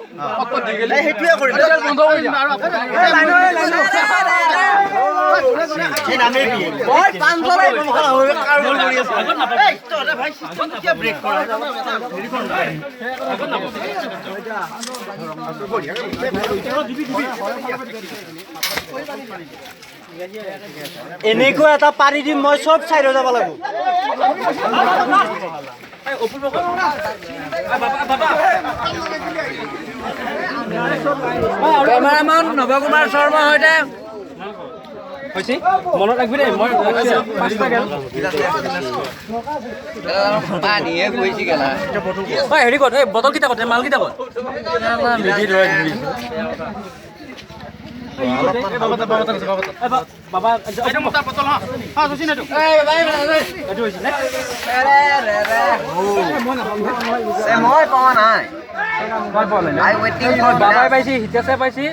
সেইটোৱে কৰিম বন্ধ কৰি দিম আৰু মই 500 ব্ৰেক কৰা এনেকুৱা এটা পাৰি দিম মই চব চাইড যাব লাগিব কেমেৰামান নৱকুমাৰ শৰ্মা সৈতে মনত ৰাখবি দেই মই পানীহে গৈছে গেলা হেৰি ক'ত এই বটল কেইটা ক'ত মাল কেইটা ক'ত মই পোৱা নাই বাবাই পাইছি হিতেশে পাইছি